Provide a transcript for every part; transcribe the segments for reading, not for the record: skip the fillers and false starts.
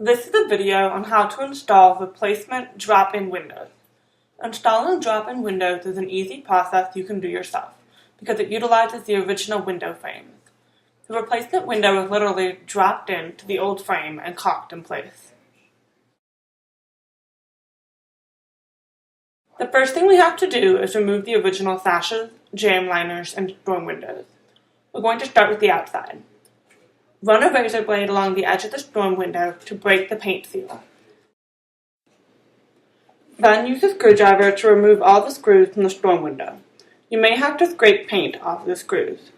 This is a video on how to install replacement drop-in windows. Installing drop-in windows is an easy process you can do yourself because it utilizes the original window frames. The replacement window is literally dropped into the old frame and caulked in place. The first thing we have to do is remove the original sashes, jamb liners, and storm windows. We're going to start with the outside. Run a razor blade along the edge of the storm window to break the paint seal. Then use a screwdriver to remove all the screws from the storm window. You may have to scrape paint off the screws.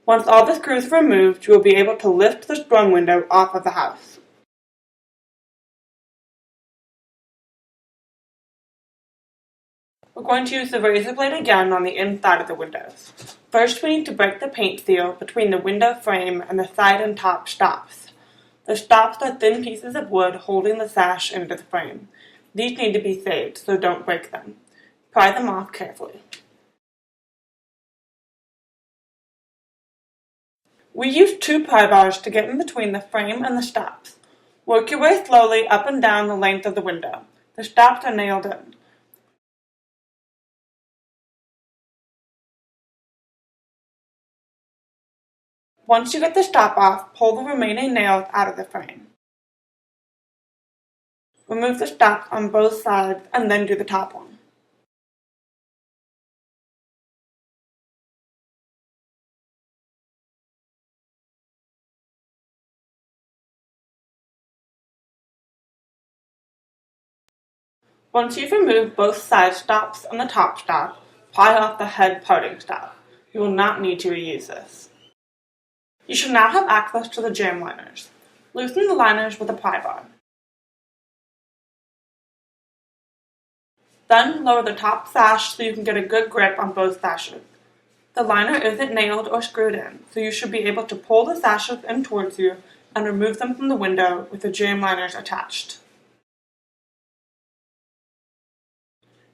Once all the screws are removed, you will be able to lift the storm window off of the house. We're going to use the razor blade again on the inside of the windows. First, we need to break the paint seal between the window frame and the side and top stops. The stops are thin pieces of wood holding the sash into the frame. These need to be saved, so don't break them. Pry them off carefully. We use 2 pry bars to get in between the frame and the stops. Work your way slowly up and down the length of the window. The stops are nailed in. Once you get the stop off, pull the remaining nails out of the frame. Remove the stops on both sides and then do the top one. Once you've removed both side stops and the top stop, pry off the head parting stop. You will not need to reuse this. You should now have access to the jamb liners. Loosen the liners with a pry bar. Then lower the top sash so you can get a good grip on both sashes. The liner isn't nailed or screwed in, so you should be able to pull the sashes in towards you and remove them from the window with the jamb liners attached.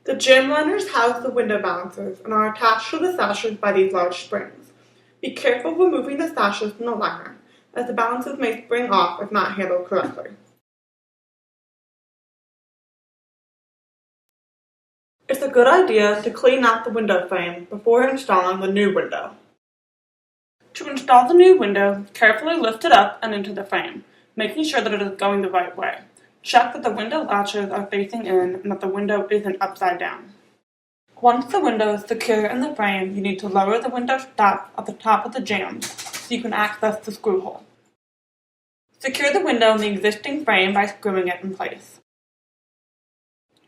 The jamb liners house the window balancers and are attached to the sashes by these large springs. Be careful removing the sashes from the liner, as the balances may spring off if not handled correctly. It's a good idea to clean out the window frame before installing the new window. To install the new window, carefully lift it up and into the frame, making sure that it is going the right way. Check that the window latches are facing in and that the window isn't upside down. Once the window is secure in the frame, you need to lower the window stop at the top of the jamb so you can access the screw hole. Secure the window in the existing frame by screwing it in place.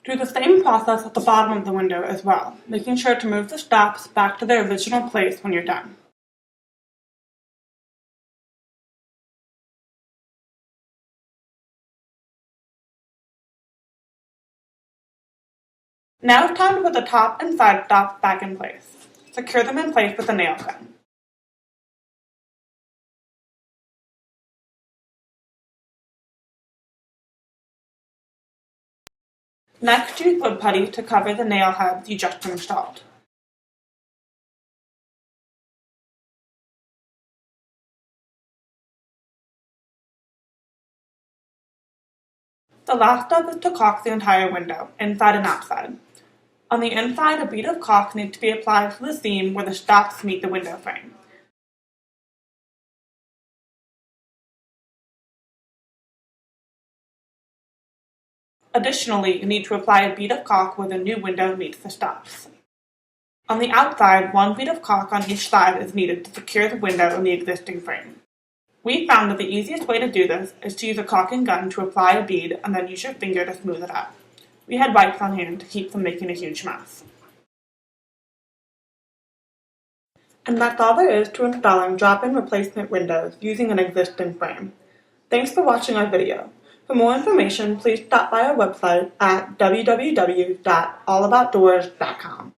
Do the same process at the bottom of the window as well, making sure to move the stops back to their original place when you're done. Now it's time to put the top and side stops back in place. Secure them in place with a nail gun. Next, use wood putty to cover the nail heads you just installed. The last step is to caulk the entire window, inside and outside. On the inside, a bead of caulk needs to be applied to the seam where the stops meet the window frame. Additionally, you need to apply a bead of caulk where the new window meets the stops. On the outside, 1 bead of caulk on each side is needed to secure the window in the existing frame. We found that the easiest way to do this is to use a caulking gun to apply a bead and then use your finger to smooth it out. We had wipes on hand to keep from making a huge mess. And that's all there is to installing drop-in replacement windows using an existing frame. Thanks for watching our video. For more information, please stop by our website at www.allaboutdoors.com.